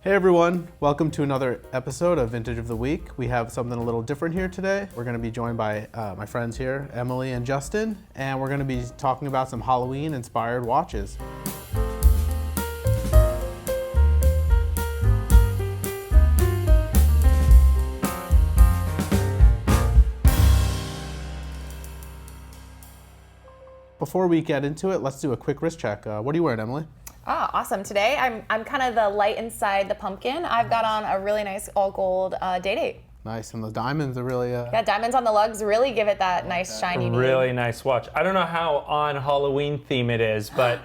Hey everyone, welcome to another episode of Vintage of the Week. We have something a little different here today. We're going to be joined by my friends here, Emily and Justin, and we're going to be talking about some Halloween-inspired watches. Before we get into it, let's do a quick wrist check. What are you wearing, Emily? Ah, awesome. Today, I'm kind of the light inside the pumpkin. I've got on a really nice all gold day-date. Nice, and the diamonds are really... Yeah, diamonds on the lugs really give it that nice shiny Really nice watch. I don't know how on Halloween theme it is, but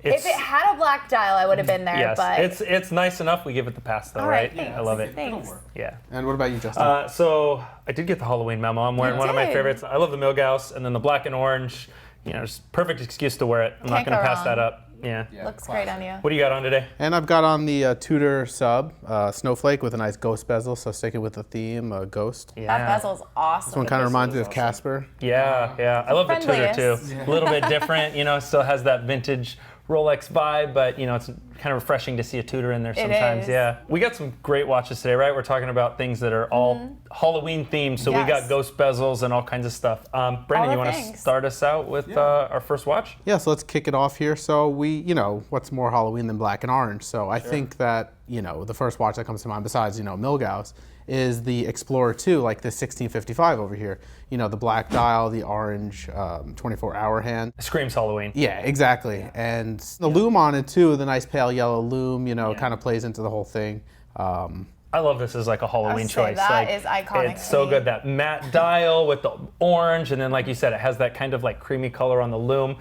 if it had a black dial, I would have been there. Yes, but it's nice enough. We give it the pass, though, all right? right? I love it. Thanks. Yeah. And what about you, Justin? So I did get the Halloween memo. I'm wearing one of my favorites. I love the Milgauss, and then the black and orange. You know, just perfect excuse to wear it. I'm not going to pass that up. Yeah. Looks great on you. What do you got on today? And I've got on the Tudor Sub Snowflake with a nice ghost bezel, so sticking with the theme, ghost. Yeah. That bezel's awesome. This one kind of reminds me of Casper. Yeah. I love the Tudor too. Friendliest. A little bit different, you know, still has that vintage Rolex vibe, but you know, it's kind of refreshing to see a Tudor in there sometimes. is. Yeah. We got some great watches today, right? We're talking about things that are all Halloween themed, so we got ghost bezels and all kinds of stuff. Brendan, you want to start us out with our first watch? Yeah, so let's kick it off here. So what's more Halloween than black and orange? So I think that, the first watch that comes to mind besides, Milgauss, is the Explorer II, like the 1655 over here. The black dial, the orange 24-hour hand. Screams Halloween. Yeah, exactly. And the lume on it too, the nice pale yellow lume, kind of plays into the whole thing. I love this as like a Halloween choice. That is iconic. It's so good, that matte dial with the orange, and then like you said, it has that kind of like creamy color on the lume.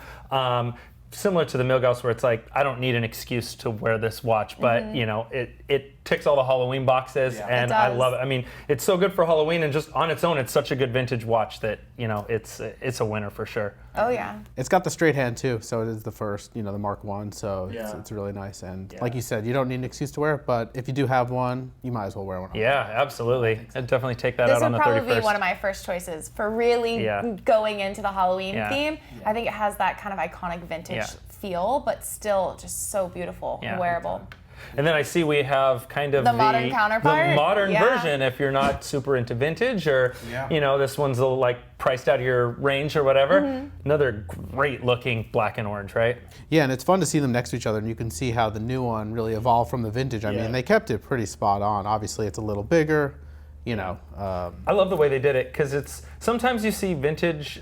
Similar to the Milgauss, where it's like, I don't need an excuse to wear this watch, but it ticks all the Halloween boxes, and I love it. I mean, it's so good for Halloween, and just on its own, it's such a good vintage watch that it's a winner for sure. Oh yeah. It's got the straight hand too, so it is the first, the Mark I, so it's really nice. And like you said, you don't need an excuse to wear it, but if you do have one, you might as well wear one. Yeah, absolutely. I'd definitely take that out on the 31st. This would probably be one of my first choices for really going into the Halloween theme. I think it has that kind of iconic vintage feel, but still just so beautiful and wearable. And then I see we have kind of the modern counterpart. The modern version if you're not super into vintage, or this one's a little like priced out of your range or whatever. Another great looking black and orange, right? Yeah, and it's fun to see them next to each other, and you can see how the new one really evolved from the vintage. I mean, they kept it pretty spot on. Obviously, it's a little bigger, I love the way they did it, because it's sometimes you see vintage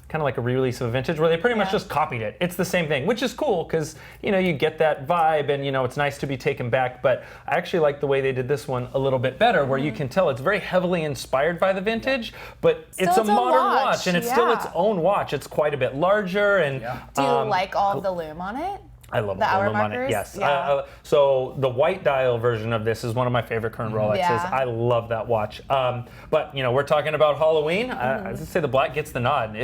kind of like a re-release of a vintage where they pretty much just copied it. It's the same thing, which is cool because, you get that vibe and, it's nice to be taken back. But I actually like the way they did this one a little bit better, where you can tell it's very heavily inspired by the vintage, but it's a modern watch and it's still its own watch. It's quite a bit larger. And do you like all of the lume on it? I love the hour on it. markers? Yes. Yeah. So the white dial version of this is one of my favorite current Rolexes. Yeah. I love that watch. But we're talking about Halloween. I would say the black gets the nod.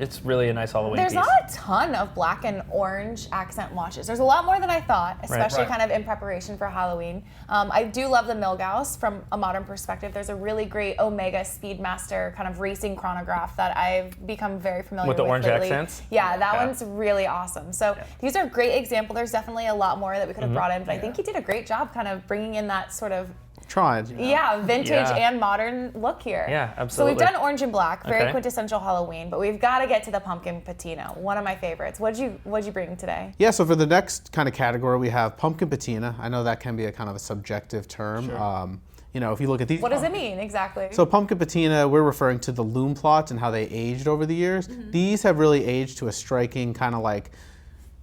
It's really a nice Halloween There's piece. not a ton of black and orange accent watches. There's a lot more than I thought, especially kind of in preparation for Halloween. I do love the Milgauss from a modern perspective. There's a really great Omega Speedmaster kind of racing chronograph that I've become very familiar with the orange lately. accents? Yeah, that one's really awesome. So these are a great example. There's definitely a lot more that we could have brought in, but I think he did a great job kind of bringing in that sort of vintage and modern look here. Yeah, absolutely. So we've done orange and black, very quintessential Halloween, but we've got to get to the pumpkin patina, one of my favorites. What'd you bring today? Yeah, so for the next kind of category, we have pumpkin patina. I know that can be a kind of a subjective term. Sure. If you look at these... What does it mean exactly? So pumpkin patina, we're referring to the lume plots and how they aged over the years. These have really aged to a striking kind of like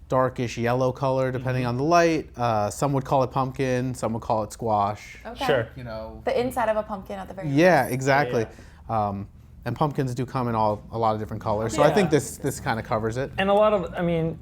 darkish yellow color, depending on the light. Some would call it pumpkin, some would call it squash. Okay. Sure. The inside of a pumpkin at the very Yeah, exactly. And pumpkins do come in a lot of different colors. So I think this kind of covers it. And a lot of, the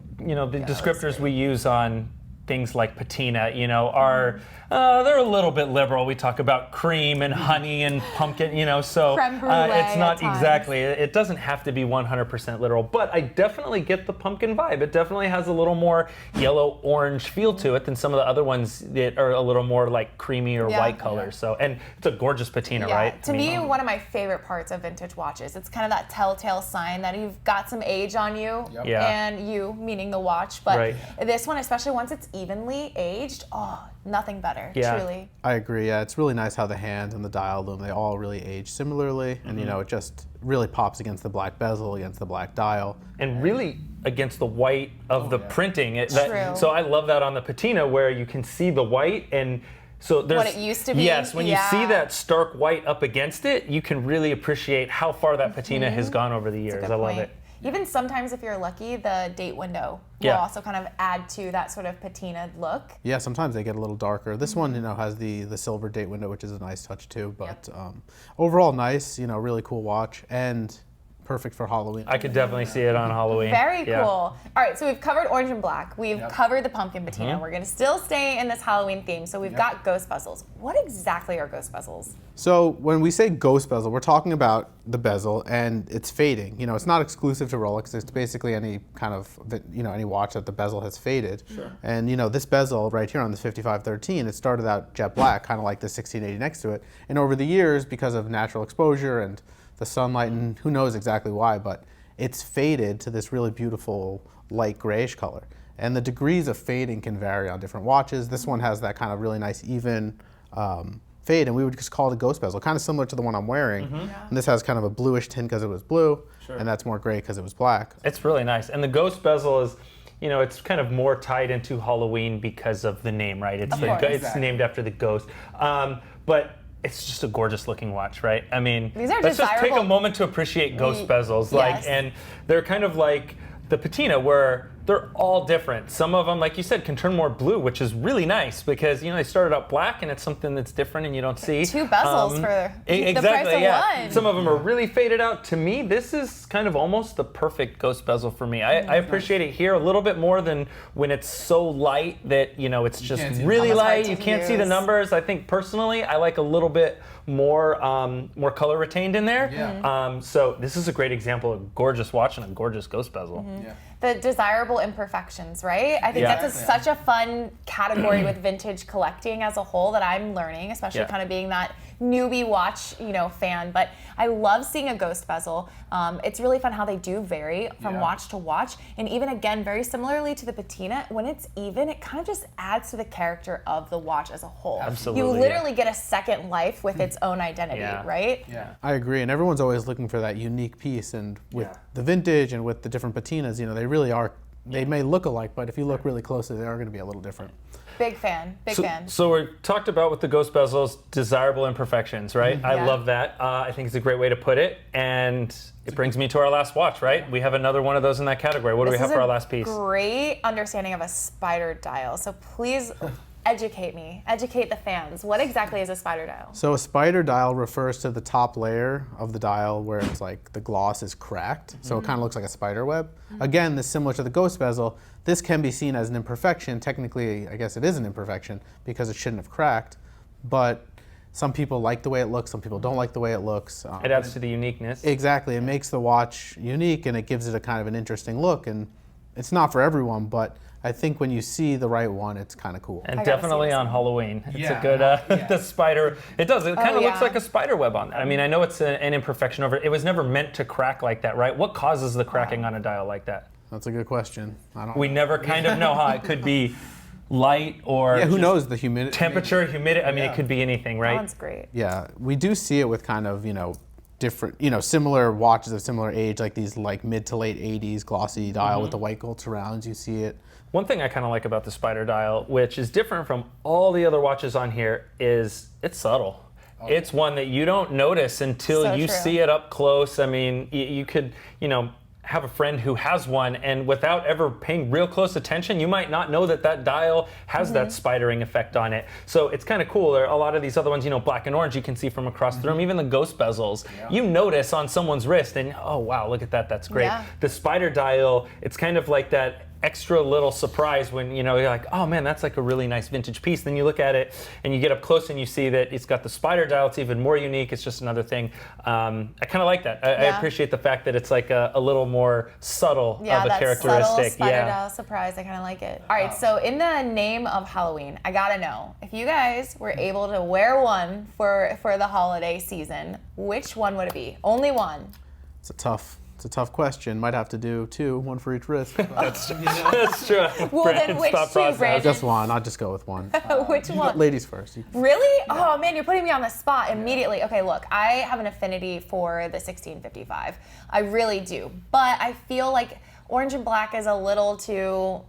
descriptors we use on things like patina, are they're a little bit liberal. We talk about cream and honey and pumpkin, so Creme brulee it's not at times. exactly, it doesn't have to be 100% literal, but I definitely get the pumpkin vibe. It definitely has a little more yellow-orange feel to it than some of the other ones that are a little more like creamy or white colors. So, and it's a gorgeous patina, right? To me, one of my favorite parts of vintage watches. It's kind of that telltale sign that you've got some age on you, and you, meaning the watch. But this one, especially once it's evenly aged, nothing better, truly. I agree. Yeah, it's really nice how the hand and the dial loom, they all really age similarly. And, you know, it just really pops against the black bezel, against the black dial. And really against the white of the printing. True. So I love that on the patina where you can see the white and so there's what it used to be. Yes, when you see that stark white up against it, you can really appreciate how far that patina has gone over the years. I love it. Even sometimes if you're lucky, the date window will also kind of add to that sort of patina look. Yeah, sometimes they get a little darker. This one, you know, has the silver date window, which is a nice touch too. But overall nice, you know, really cool watch and perfect for Halloween. I could definitely see it on Halloween. Very cool. All right, so we've covered orange and black. We've covered the pumpkin patina. We're going to still stay in this Halloween theme. So we've got ghost bezels. What exactly are ghost bezels? So when we say ghost bezel, we're talking about the bezel and it's fading. You know, it's not exclusive to Rolex. It's basically any kind of, you know, any watch that the bezel has faded. Sure. And, you know, this bezel right here on the 5513, it started out jet black, kind of like the 1680 next to it. And over the years, because of natural exposure and the sunlight, and who knows exactly why, but it's faded to this really beautiful light grayish color. And the degrees of fading can vary on different watches. This one has that kind of really nice even fade, and we would just call it a ghost bezel, kind of similar to the one I'm wearing. And this has kind of a bluish tint because it was blue, and that's more gray because it was black. It's really nice. And the ghost bezel is, you know, it's kind of more tied into Halloween because of the name, right? It's it's named after the ghost. But it's just a gorgeous looking watch, right? I mean, let's just take a moment to appreciate ghost bezels. And they're kind of like the patina where they're all different. Some of them, like you said, can turn more blue, which is really nice because, you know, they started out black and it's something that's different and you don't see. Two bezels for the price of one. Some of them are really faded out. To me, this is kind of almost the perfect ghost bezel for me. I appreciate it here a little bit more than when it's so light that, you know, it's just really light. You can't see the numbers. I think personally, I like a little bit more more color retained in there. So this is a great example of a gorgeous watch and a gorgeous ghost bezel. The desirable imperfections, right? I think that's such a fun category with vintage collecting as a whole that I'm learning, especially kind of being that newbie watch, you know, fan. But I love seeing a ghost bezel. It's really fun how they do vary from watch to watch. And even again, very similarly to the patina, when it's even, it kind of just adds to the character of the watch as a whole. Absolutely. You literally get a second life with its own identity, right? I agree, and everyone's always looking for that unique piece, and with the vintage and with the different patinas, you know, they really are, they may look alike, but if you look really closely, they are going to be a little different. Big fan, big fan. So we talked about with the ghost bezels, desirable imperfections, right? I love that. I think it's a great way to put it, and it brings me to our last watch, right? We have another one of those in that category. What do we have for our last piece? Great understanding of a spider dial. So please educate me, educate the fans. What exactly is a spider dial? So a spider dial refers to the top layer of the dial where it's like the gloss is cracked. So it kind of looks like a spider web. Again, this is similar to the ghost bezel. This can be seen as an imperfection. Technically, I guess it is an imperfection because it shouldn't have cracked. But some people like the way it looks, some people don't like the way it looks. It adds to the uniqueness. Exactly, it makes the watch unique and it gives it a kind of an interesting look. And it's not for everyone, but I think when you see the right one, it's kind of cool. And definitely on Halloween. It's a good, the spider, it does, it kind of looks like a spider web on that. I mean, I know it's an imperfection over it. It was never meant to crack like that, right? What causes the cracking on a dial like that? That's a good question. We never kind of know how it could be light or who knows the humidity, temperature, humidity. I mean, it could be anything, right? That one's great. Yeah, we do see it with kind of, you know, different, you know, similar watches of similar age, like these like mid to late 80s glossy dial with the white gold surrounds. You see it. One thing I kind of like about the spider dial, which is different from all the other watches on here, is it's subtle. It's one that you don't notice until you see it up close. I mean, you could, you know, have a friend who has one, and without ever paying real close attention, you might not know that that dial has that spidering effect on it. So it's kind of cool. There are a lot of these other ones, you know, black and orange, you can see from across the room, even the ghost bezels. You notice on someone's wrist, and oh wow, look at that, that's great. The spider dial, it's kind of like that extra little surprise when, you know, you're like, oh man, that's like a really nice vintage piece. Then you look at it and you get up close and you see that it's got the spider dial. It's even more unique. It's just another thing. I kind of like that. I appreciate the fact that it's like a little more subtle of a characteristic. Subtle spider dial surprise. I kind of like it. All right, so in the name of Halloween, I gotta know, if you guys were able to wear one for the holiday season, which one would it be? Only one. It's a tough It's a tough question. Might have to do 2, 1 for each wrist. That's true. Well, then which two, Brandon? Just one. I'll just go with one. Which one? Ladies first. Really? Oh man, you're putting me on the spot immediately. Okay, look, I have an affinity for the 1655. I really do. But I feel like orange and black is a little too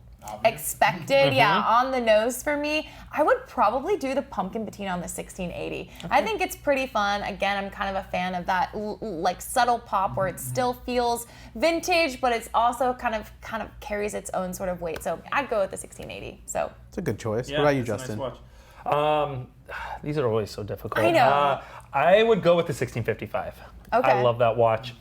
expected, on the nose for me. I would probably do the pumpkin patina on the 1680. Okay. I think it's pretty fun. Again, I'm kind of a fan of that like subtle pop where it still feels vintage, but it's also kind of carries its own sort of weight. So I'd go with the 1680. So it's a good choice. What about you, Justin? Nice watch. These are always so difficult. I know. I would go with the 1655. Okay. I love that watch.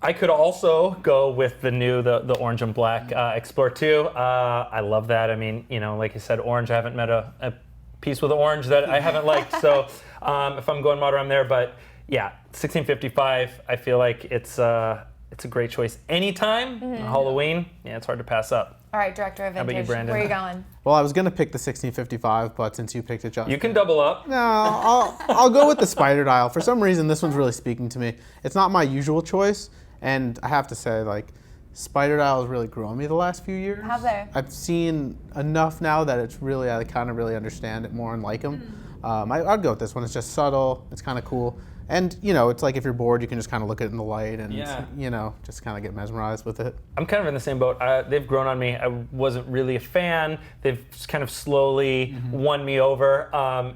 I could also go with the orange and black Explorer II. I love that. I mean, like I said, orange. I haven't met a piece with orange that I haven't liked. So if I'm going modern, I'm there. But yeah, 1655. I feel like it's a great choice anytime. Halloween. Yeah, it's hard to pass up. All right, Director of Vintage. How about you, Brandon? Where are you going? Well, I was gonna pick the 1655, but since you picked it, Justin, you can double up. No, I'll go with the spider dial. For some reason, this one's really speaking to me. It's not my usual choice. And I have to say, like, spider dials really grew on me the last few years. Have they? I've seen enough now that it's really, I kind of really understand it more and like them. I'd go with this one. It's just subtle. It's kind of cool. And, it's like if you're bored, you can just kind of look at it in the light and, just kind of get mesmerized with it. I'm kind of in the same boat. They've grown on me. I wasn't really a fan. They've kind of slowly won me over.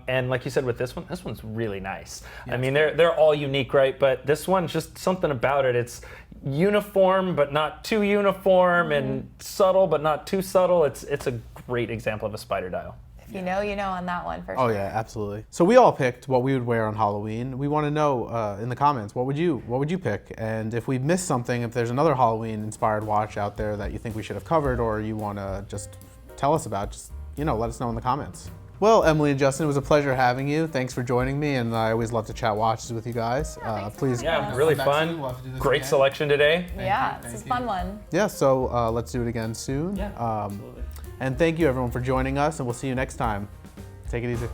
And like you said with this one's really nice. Yeah, I mean, they're all unique, right? But this one's just something about it. It's uniform, but not too uniform, and subtle, but not too subtle. It's a great example of a spider dial. You know on that one for sure. Oh yeah, absolutely. So we all picked what we would wear on Halloween. We want to know in the comments, what would you pick? And if we missed something, if there's another Halloween inspired watch out there that you think we should have covered or you want to just tell us about, just let us know in the comments. Well, Emily and Justin, it was a pleasure having you. Thanks for joining me, and I always love to chat watches with you guys. Please. Yeah, really fun. Great selection today. Yeah, this is a fun one. Yeah, so let's do it again soon. Yeah, absolutely. And thank you everyone for joining us, and we'll see you next time. Take it easy.